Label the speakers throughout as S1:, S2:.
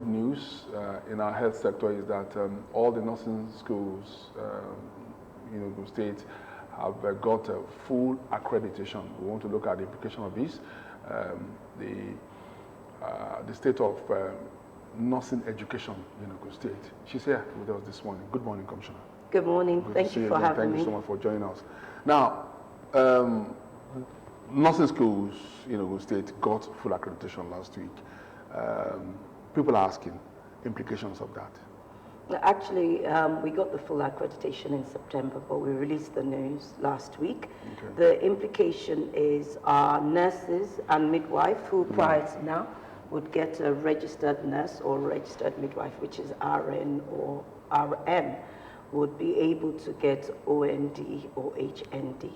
S1: news in our health sector is that all the nursing schools, in state, have got full accreditation. We want to look at the implication of this. The state of nursing education in Ogun State. She's here with us this morning. Good morning, Commissioner.
S2: Good morning. Thank you for having me.
S1: Thank you so much for joining us. Now, nursing schools in Ogun State got full accreditation last week. People are asking implications of that.
S2: Actually, we got the full accreditation in September, but we released the news last week. Okay. The implication is our nurses and midwife, who prior to now would get a registered nurse or registered midwife, which is RN or RM, would be able to get OND or HND,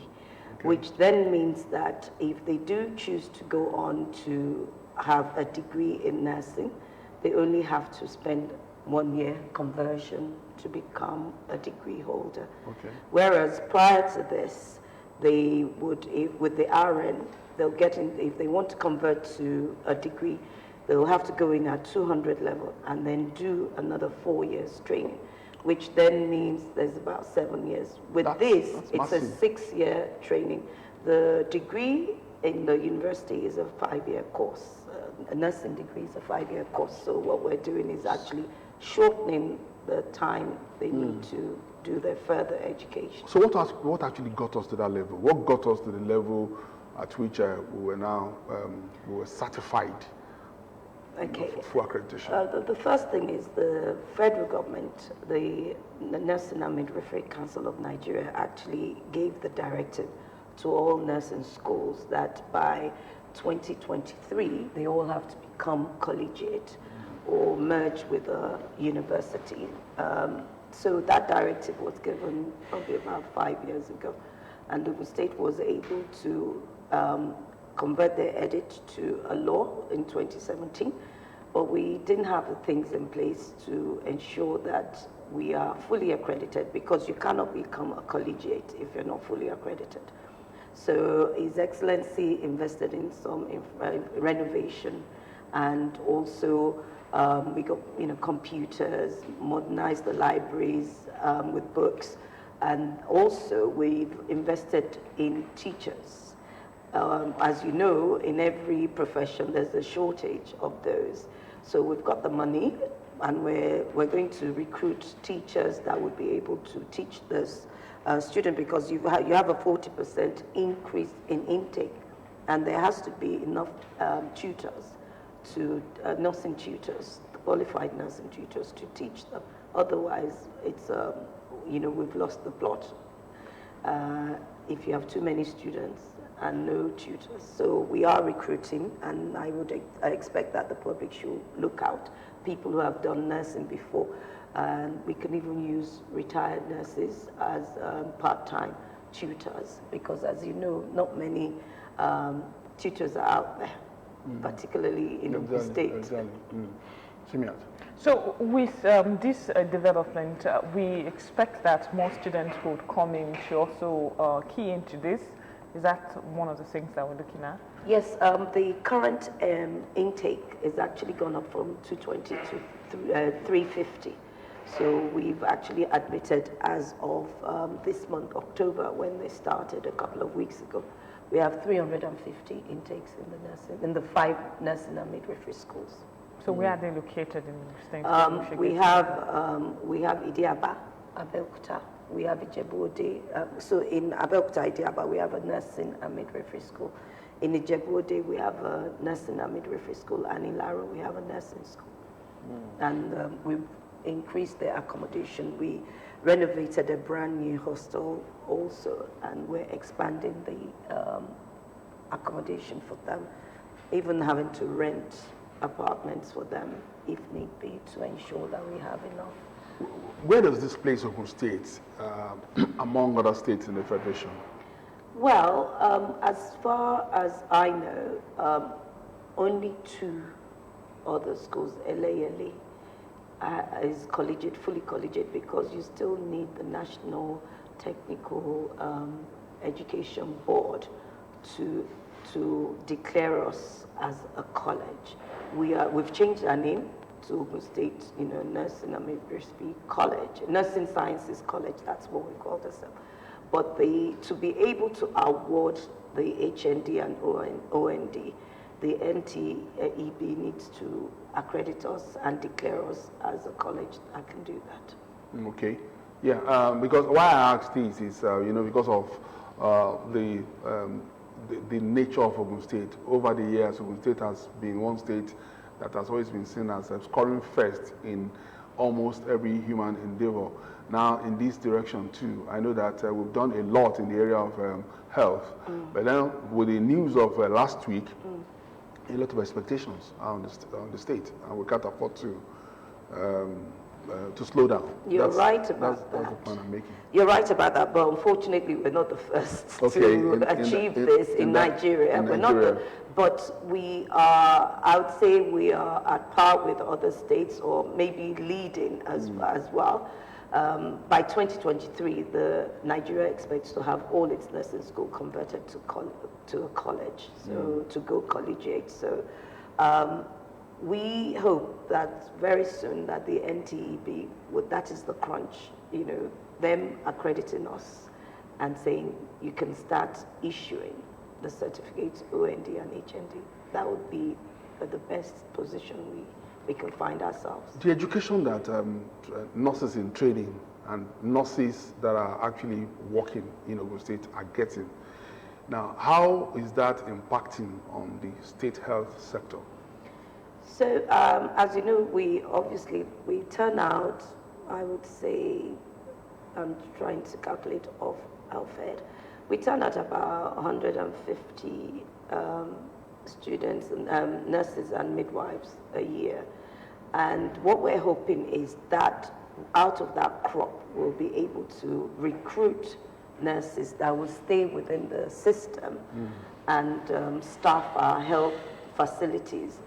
S2: which then means that if they do choose to go on to have a degree in nursing, they only have to spend 1 year conversion to become a degree holder. Okay. Whereas prior to this, they would, with the RN, they'll get in, if they want to convert to a degree, they'll have to go in at 200 level and then do another 4 years training, which then means there's about 7 years. With this, it's a 6-year training. The degree in the university is a 5-year course. A nursing degree is a 5-year course. So what we're doing is actually shortening the time they need to do their further education.
S1: So what actually got us to that level? What got us to the level at which we were now we were certified for full accreditation?
S2: The first thing is the federal government, the Nursing and Midwifery Council of Nigeria, actually gave the directive to all nursing schools that by 2023 they all have to become collegiate or merge with a university. So that directive was given probably about 5 years ago, and the state was able to convert their edit to a law in 2017, but we didn't have the things in place to ensure that we are fully accredited, because you cannot become a collegiate if you're not fully accredited. So His Excellency invested in some renovation, and also we got computers, modernized the libraries with books, and also we've invested in teachers. As you know, in every profession there's a shortage of those. So we've got the money, and we're going to recruit teachers that would be able to teach this student, because you have a 40% increase in intake, and there has to be enough tutors, nursing tutors, qualified nursing tutors to teach them. Otherwise, it's we've lost the plot. If you have too many students and no tutors, so we are recruiting, and I expect that the public should look out. People who have done nursing before. And we can even use retired nurses as part-time tutors, because as you know, not many tutors are out there, particularly in the state.
S3: So with this development, we expect that more students would come in to also key into this. Is that one of the things that we're looking at?
S2: Yes, the current intake is actually gone up from 220 to 350. So we've actually admitted, as of this month, October, when they started a couple of weeks ago, we have 350 intakes in the 5 nursing and midwifery schools.
S3: So where are they located in the state?
S2: We have Idiaba, Abeokuta, we have Ijebu-Ode. So in Abeokuta, Idiaba, we have a nursing and midwifery school. In Ijebu-Ode, we have a nursing and midwifery school, and in Laro, we have a nursing school. And we've increased their accommodation. We renovated a brand new hostel also, and we're expanding the accommodation for them, even having to rent apartments for them if need be, to ensure that we have enough.
S1: Where does this place Ogun State among other states in the Federation?
S2: Well, as far as I know, only 2 other schools, LALE, is collegiate, fully collegiate, because you still need the National Technical Education Board to declare us as a college. We've changed our name to Ogun State, Nursing and Midwifery College, Nursing Sciences College, that's what we call this. But to be able to award the HND and OND, the NTEB needs to accredit us and declare us as a college that can do that.
S1: Okay. Yeah, because why I asked this is, because of the nature of Ogun State. Over the years, Ogun State has been one state that has always been seen as scoring first in almost every human endeavor. Now, in this direction too, I know that we've done a lot in the area of health, but then with the news of last week, a lot of expectations on the state, and we can't afford to slow down.
S2: You're right about that.
S1: That's the point I'm making.
S2: You're right about that, but unfortunately, we're not the first to achieve this in Nigeria. We're not but we are, I would say we are at par with other states, or maybe leading as well. By 2023, Nigeria expects to have all its nursing school converted to a college, so to go collegiate. So we hope that very soon that the NTEB, that is the crunch, them accrediting us and saying you can start issuing the certificates OND and HND. That would be the best position we can find ourselves.
S1: The education that nurses in training and nurses that are actually working in Ogun State are getting, now how is that impacting on the state health sector?
S2: So as you know, we turn out, I would say, I'm trying to calculate off health ed, we turn out about 150 students, and nurses and midwives a year. And what we're hoping is that out of that crop, we'll be able to recruit nurses that will stay within the system and staff our health facilities.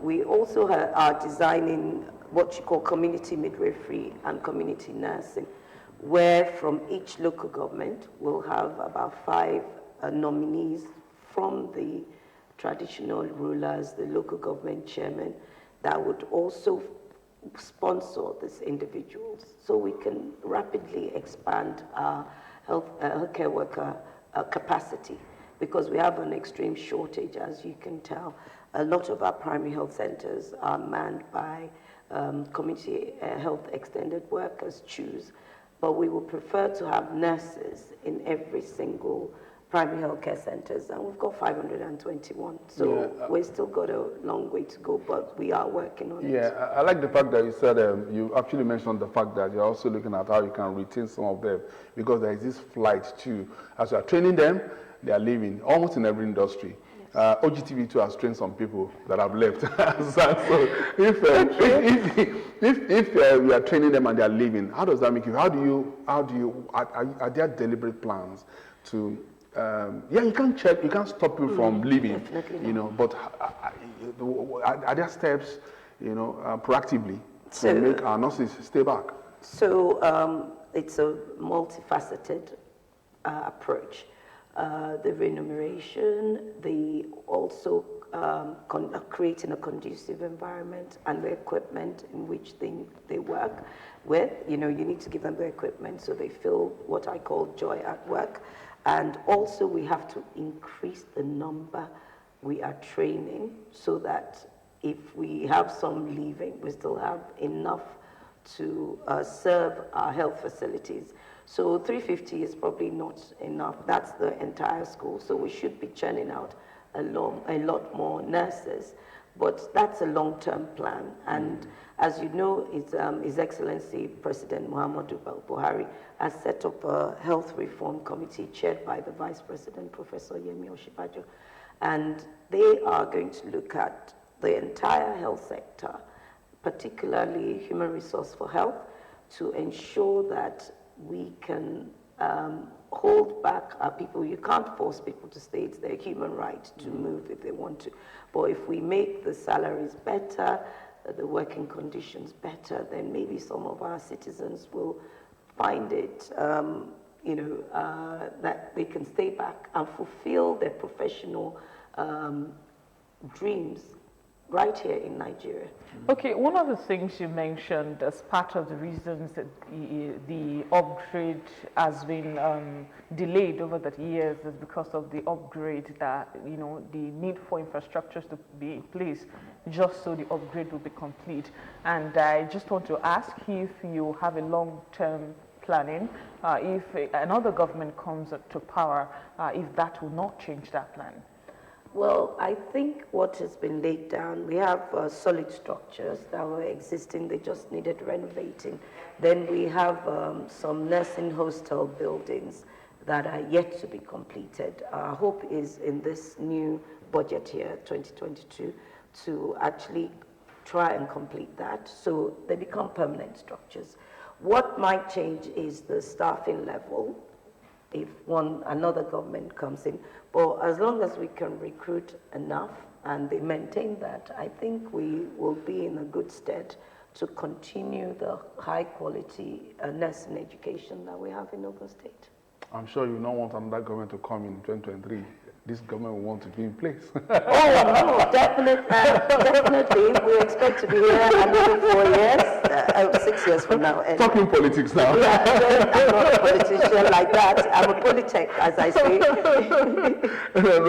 S2: We also are designing what you call community midwifery and community nursing, where from each local government we'll have about 5 nominees from the traditional rulers, the local government chairman, that would also sponsor these individuals, so we can rapidly expand our healthcare worker capacity, because we have an extreme shortage, as you can tell. A lot of our primary health centers are manned by community health extended workers, CHOOS, but we would prefer to have nurses in every single primary healthcare centers, and we've got 521. So we've still got a long way to go, but we are working on it.
S1: Yeah, I like the fact that you said, you actually mentioned the fact that you're also looking at how you can retain some of them, because there is this flight too. As you are training them, they are leaving, almost in every industry. OGTV too has trained some people that have left. So if we are training them and they are leaving, how does that make you? Are there deliberate plans to? You can't stop people from leaving.
S2: Definitely not.
S1: But are there steps, proactively to make our nurses stay back? So
S2: it's a multifaceted approach. The remuneration, also creating a conducive environment, and the equipment in which they work with. You need to give them the equipment so they feel what I call joy at work. And also we have to increase the number we are training, so that if we have some leaving, we still have enough to serve our health facilities. So 350 is probably not enough. That's the entire school. So we should be churning out a lot more nurses. But that's a long-term plan. And as you know, His Excellency President Muhammadu Buhari has set up a health reform committee chaired by the Vice President, Professor Yemi Osinbajo. And they are going to look at the entire health sector, particularly human resource for health, to ensure that we can hold back our people. You can't force people to stay. It's their human right to move if they want to. But if we make the salaries better, the working conditions better, then maybe some of our citizens will find it, that they can stay back and fulfill their professional dreams right here in Nigeria.
S3: Okay, one of the things you mentioned as part of the reasons that the upgrade has been delayed over the years is because of the upgrade that, the need for infrastructures to be in place just so the upgrade will be complete. And I just want to ask if you have a long-term planning, if another government comes to power, if that will not change that plan.
S2: Well, I think what has been laid down, we have solid structures that were existing, they just needed renovating. Then we have some nursing hostel buildings that are yet to be completed. Our hope is in this new budget year, 2022, to actually try and complete that so they become permanent structures. What might change is the staffing level if another government comes in. But as long as we can recruit enough and they maintain that, I think we will be in a good stead to continue the high quality nursing education that we have in Ogun State.
S1: I'm sure you don't want another government to come in 2023. This government will want to be in place.
S2: Oh, no, definitely. We expect to be here another 4 years, 6 years from now.
S1: Talking politics now.
S2: Yeah, I'm not a politician like that. I'm a polytech, as I say.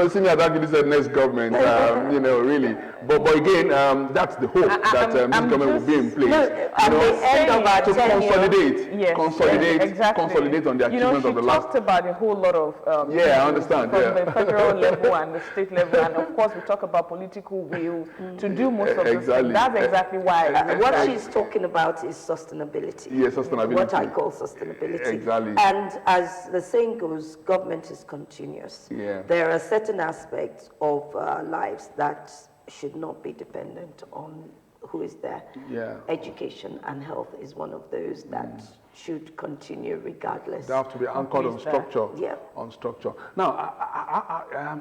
S1: Senior Adakidi said next government, really. But again, that's the hope that this government will be in place.
S2: At the end of our
S1: to
S2: tenure,
S1: consolidate on the achievement of the last.
S3: She talked about a whole lot of
S1: I understand.
S3: From the federal level and the state level, and of course we talk about political will to do most of this. That's exactly why.
S2: What she's talking about is sustainability.
S1: Yes, sustainability.
S2: What I call sustainability.
S1: Exactly.
S2: And as the saying goes, government is continuous.
S1: Yeah.
S2: There are certain aspects of our lives that should not be dependent on who is there.
S1: Yeah.
S2: Education and health is one of those that should continue regardless.
S1: They have to be anchored on structure.
S2: Yeah.
S1: On structure. Now,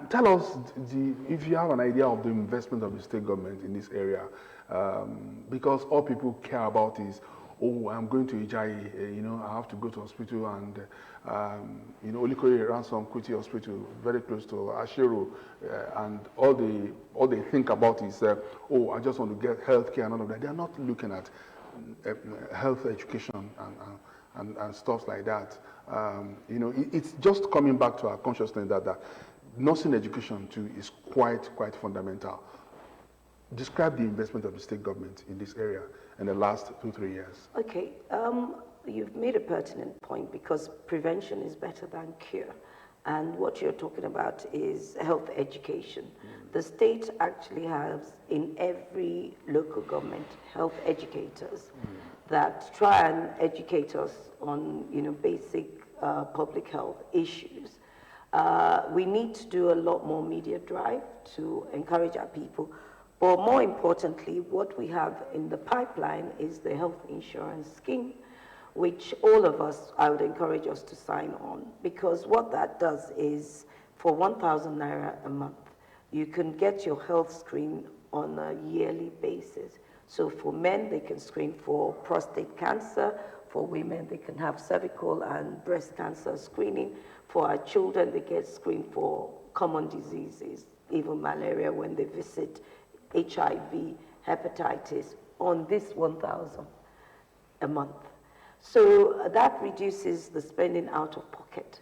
S1: tell us if you have an idea of the investment of the state government in this area, because all people care about is, oh, I'm going to Ijayi, I have to go to hospital and, Olikore Ransom Kuti Hospital, very close to Ashiru, and all they think about is, oh, I just want to get health care and all of that. They are not looking at health education and stuff like that. It's just coming back to our consciousness that nursing education too is quite fundamental. Describe the investment of the state government in this area in the last 2-3 years.
S2: Okay, you've made a pertinent point because prevention is better than cure. And what you're talking about is health education. The state actually has in every local government health educators that try and educate us on basic public health issues. We need to do a lot more media drive to encourage our people. But more importantly, what we have in the pipeline is the health insurance scheme, which all of us, I would encourage us to sign on, because what that does is for 1,000 naira a month, you can get your health screen on a yearly basis. So for men, they can screen for prostate cancer. For women, they can have cervical and breast cancer screening. For our children, they get screened for common diseases, even malaria when they visit, HIV, hepatitis, on this 1,000 a month. So that reduces the spending out of pocket.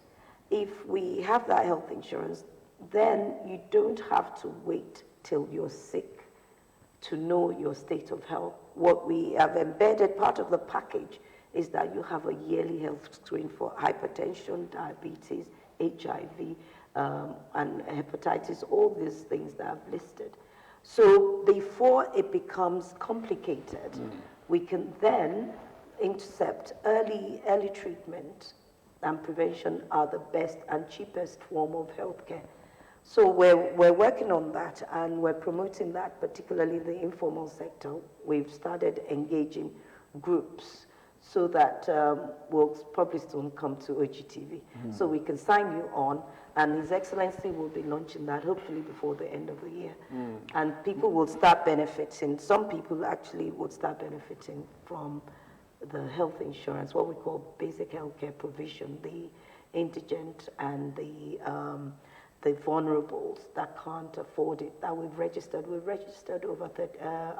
S2: If we have that health insurance, then you don't have to wait till you're sick to know your state of health. What we have embedded, part of the package, is that you have a yearly health screen for hypertension, diabetes, HIV, and hepatitis, all these things that I've listed. So before it becomes complicated, we can then intercept early treatment and prevention are the best and cheapest form of healthcare. So we're working on that and we're promoting that, particularly in the informal sector. We've started engaging groups so that we'll probably soon come to OGTV. So we can sign you on, and His Excellency will be launching that hopefully before the end of the year. And people will start benefiting. Some people actually would start benefiting from the health insurance, what we call basic healthcare provision, the indigent and the the vulnerables that can't afford it that we've registered. We've registered over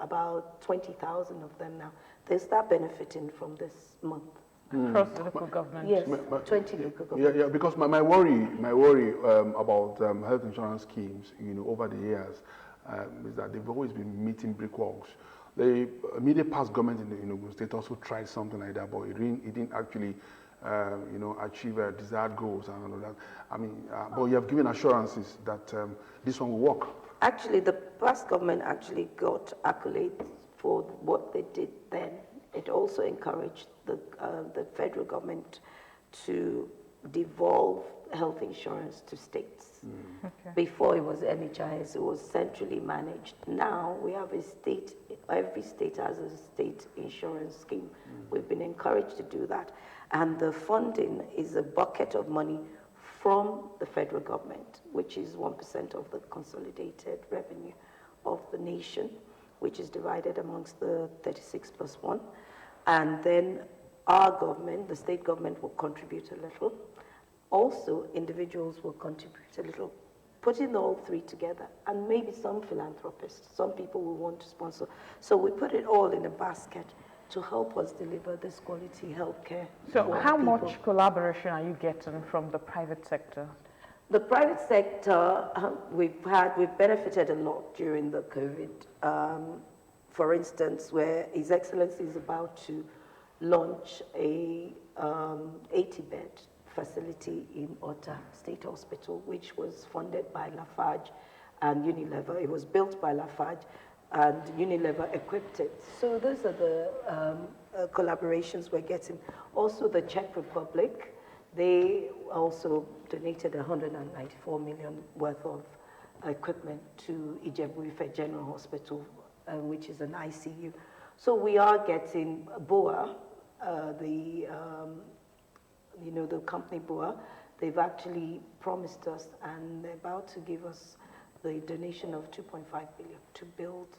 S2: about 20,000 of them now. They start benefiting from this month.
S3: Across the local government.
S2: Yes, 20 local governments.
S1: Yeah, because my worry about health insurance schemes, over the years, is that they've always been meeting brick walls. The immediate past government in Ogun State also tried something like that, but it didn't actually, achieve desired goals and all of that. I mean, but you have given assurances that this one will work.
S2: Actually, the past government actually got accolades for what they did then. It also encouraged the federal government to devolve health insurance to states.
S3: Okay.
S2: Before it was NHIS, it was centrally managed. Now we have a state, every state has a state insurance scheme. We've been encouraged to do that. And the funding is a bucket of money from the federal government, which is 1% of the consolidated revenue of the nation, which is divided amongst the 36 plus 1. And then our government, the state government, will contribute a little. Also, individuals will contribute a little, putting all three together, and maybe some philanthropists, some people will want to sponsor. So we put it all in a basket to help us deliver this quality healthcare.
S3: So how much collaboration are you getting from the private sector?
S2: The private sector, we've benefited a lot during the COVID. For instance, where His Excellency is about to launch a 80-bed facility in Ota State Hospital, which was funded by Lafarge and Unilever. It was built by Lafarge and Unilever equipped it. So those are the collaborations we're getting. Also the Czech Republic, they also donated 194 million worth of equipment to Ijebu-Ife General Hospital, which is an ICU. So we are getting BOA, the company BOA, they've actually promised us and they're about to give us the donation of 2.5 billion to build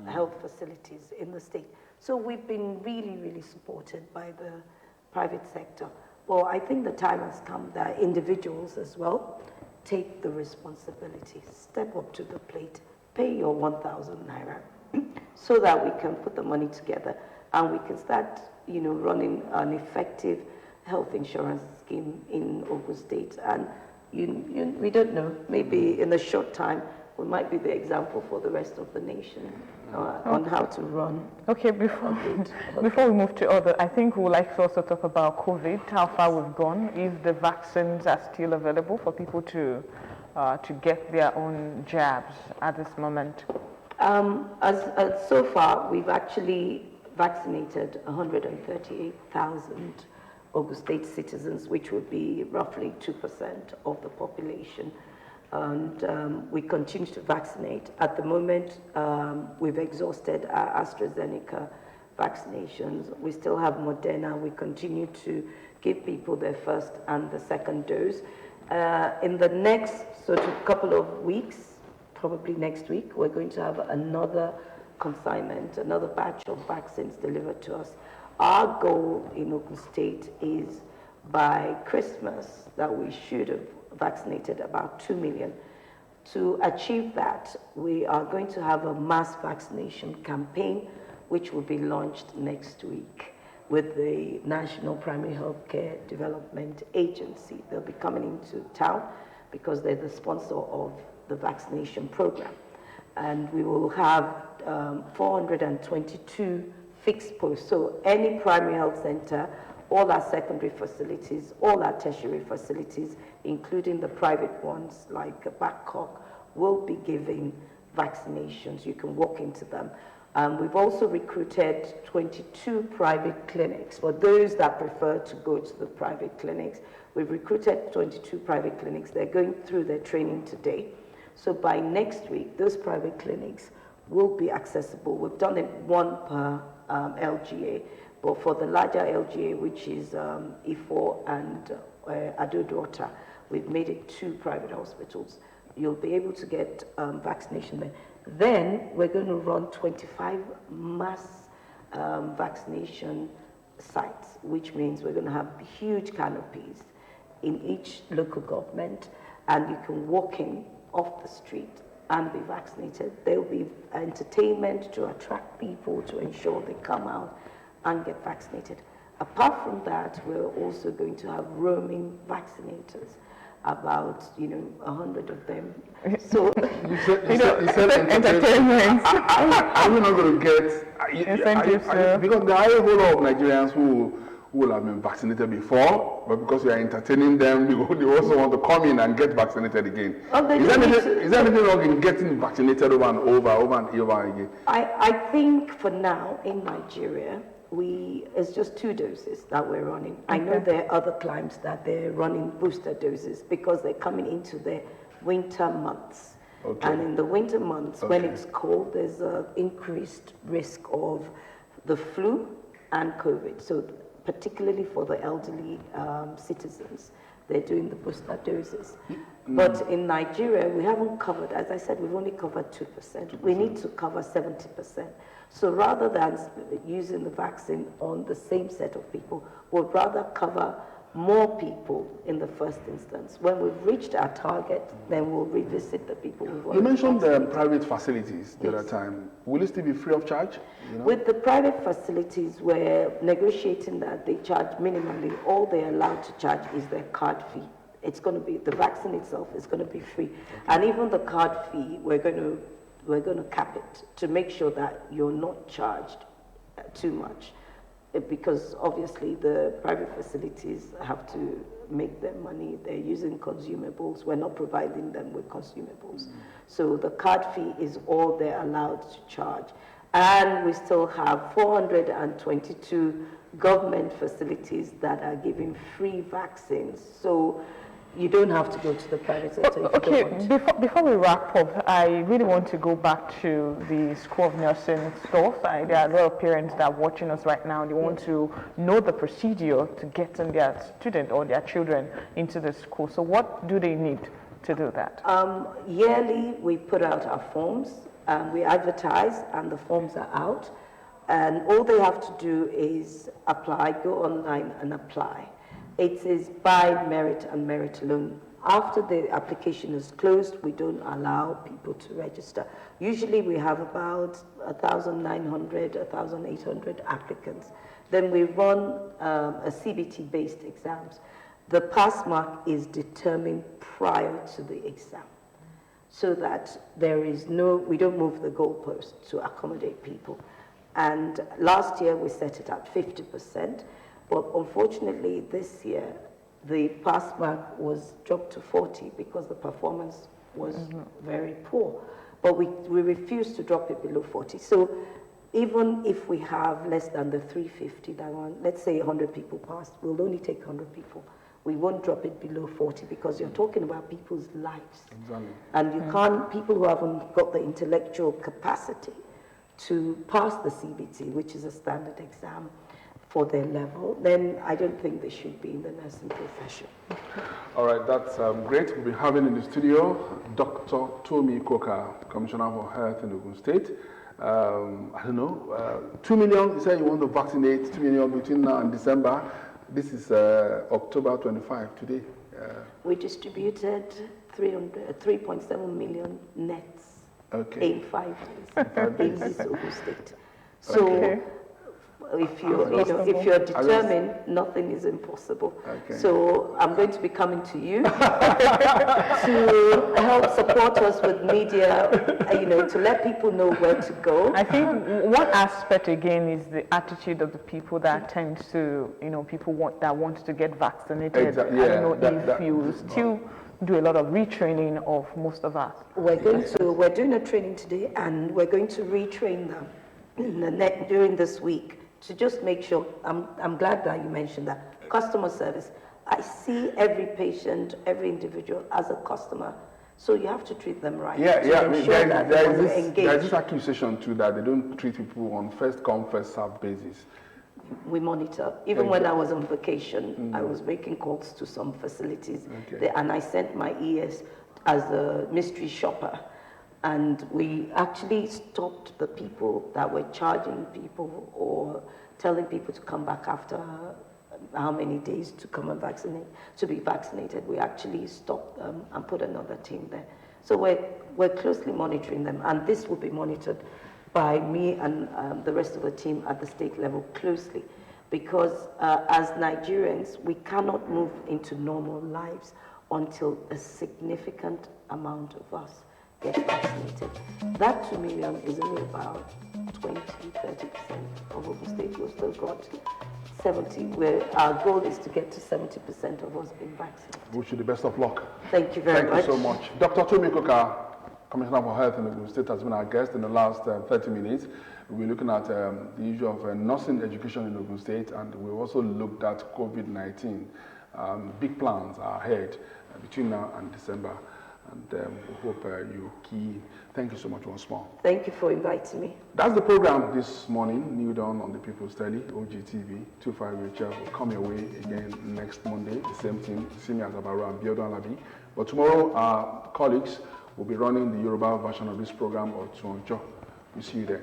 S2: health facilities in the state. So we've been really, really supported by the private sector. Well, I think the time has come that individuals as well take the responsibility, step up to the plate, pay your 1,000 naira so that we can put the money together and we can start, running an effective health insurance scheme in Ogun State. And we don't know, maybe in a short time, we might be the example for the rest of the nation on how to run.
S3: Okay, before we move to other, I think we would like to also talk about COVID, how far we've gone, if the vaccines are still available for people to get their own jabs at this moment. So far, we've actually vaccinated 138,000 Ogun State citizens, which would be roughly 2% of the population. And we continue to vaccinate. At the moment, we've exhausted our AstraZeneca vaccinations. We still have Moderna. We continue to give people their first and the second dose. In the next sort of couple of weeks, probably next week, we're going to have another consignment, another batch of vaccines delivered to us. Our goal in Ogun State is by Christmas that we should have vaccinated about 2 million. To achieve that, we are going to have a mass vaccination campaign which will be launched next week with the National Primary Healthcare Development Agency. They'll be coming into town because they're the sponsor of the vaccination program. And we will have 422 fixed posts. So any primary health center, all our secondary facilities, all our tertiary facilities, including the private ones like Babcock, will be giving vaccinations. You can walk into them. We've also recruited 22 private clinics. For those that prefer to go to the private clinics, we've recruited 22 private clinics. They're going through their training today. So by next week, those private clinics will be accessible. We've done it one per LGA, but for the larger LGA, which is Ifo and Abeokuta, we've made it 2 private hospitals. You'll be able to get vaccination there. Then we're going to run 25 mass vaccination sites, which means we're going to have huge canopies in each local government.
S2: and you can walk in off the street and be vaccinated. There will be entertainment to attract people to ensure they come out and get vaccinated. Apart from that, we're also going to have roaming vaccinators, about 100 of them. So
S1: you said entertainment. Are we not going to get incentives? Because there are a whole lot of Nigerians who will have been vaccinated before, but because we are entertaining them, they also want to come in and get vaccinated again. Is there anything wrong in getting vaccinated over and over again?
S2: I think for now in Nigeria, it's just 2 doses that we're running. Okay. I know there are other climes that they're running booster doses because they're coming into the winter months. Okay. And in the winter months, when it's cold, there's an increased risk of the flu and COVID. So particularly for the elderly citizens, they're doing the booster doses. But in Nigeria, we haven't covered, as I said, we've only covered 2%. We need to cover 70%. So rather than using the vaccine on the same set of people, we'd rather cover more people in the first instance. When we've reached our target, then we'll revisit the people we've already
S1: vaccinated. You mentioned the private facilities the other time. Will it still be free of charge?
S2: With the private facilities, we're negotiating that they charge minimally. All they're allowed to charge is their card fee. It's going to be, the vaccine itself is going to be free. Okay. And even the card fee, we're going to cap it to make sure that you're not charged too much, because obviously the private facilities have to make their money. They're using consumables. We're not providing them with consumables. So the card fee is all they're allowed to charge. And we still have 422 government facilities that are giving free vaccines. So you don't have to go to the private sector if you don't want.
S3: Before we wrap up, I really want to go back to the School of Nursing stuff. There are a lot of parents that are watching us right now. They want to know the procedure to getting their student or their children into the school. So what do they need to do that?
S2: Yearly, we put out our forms. We advertise, and the forms are out. And all they have to do is apply, go online and apply. It is by merit and merit alone. After the application is closed, we don't allow people to register. Usually we have about 1,900, 1,800 applicants. Then we run a CBT-based exams. The pass mark is determined prior to the exam, so that we don't move the goalpost to accommodate people. And last year we set it at 50%. But unfortunately, this year, the pass mark was dropped to 40 because the performance was very poor. But we refused to drop it below 40. So even if we have less than the 350 that one, let's say 100 people passed, we'll only take 100 people. We won't drop it below 40 because you're talking about people's lives. Exactly. And you can't, people who haven't got the intellectual capacity to pass the CBT, which is a standard exam, for their level, then I don't think they should be in the nursing profession.
S1: All right, that's great. We'll be having in the studio Dr. Tomi Koka, Commissioner for Health in Ogun State. I don't know, 2 million, you said you want to vaccinate 2 million between now and December. This is October 25 today.
S2: We distributed 3.7 million nets in 5 days in this Ogun State. So if you're determined, nothing is impossible. Okay. So I'm going to be coming to you to help support us with media, to let people know where to go.
S3: I think one aspect again is the attitude of the people that tend to, people want to get vaccinated. Exactly. I don't know if you still do a lot of retraining of most of us.
S2: We're doing a training today, and we're going to retrain them during this week. To just make sure, I'm glad that you mentioned that. Customer service. I see every patient, every individual as a customer. So you have to treat them right.
S1: There is this accusation too that they don't treat people on first come, first serve basis.
S2: We monitor. Even when I was on vacation, I was making calls to some facilities. And I sent my ES as a mystery shopper. And we actually stopped the people that were charging people or telling people to come back after how many days to come and to be vaccinated, we actually stopped and put another team there. So we're closely monitoring them, and this will be monitored by me and the rest of the team at the state level closely, because as Nigerians, we cannot move into normal lives until a significant amount of us get vaccinated. That 2 million is only about 20-30% of Ogun State. We've still got 70, where our goal is to get to 70% of us being vaccinated.
S1: Wish you the best of luck.
S2: Thank you very much.
S1: Thank you so much. Dr. Tomi Koka, Commissioner for Health in Ogun State, has been our guest in the last 30 minutes. We're looking at the issue of nursing education in Ogun State, and we also looked at COVID-19. Big plans are ahead between now and December, and we hope you key. Thank you so much once more.
S2: Thank you for inviting me.
S1: That's the program this morning. New Dawn on the People's Telly, OGTV, 25HF will come your way again next Monday. The same thing, see me as Abaru and Abeokuta. But tomorrow, our colleagues will be running the Yoruba version of this program, or Tuonjo. We'll see you there.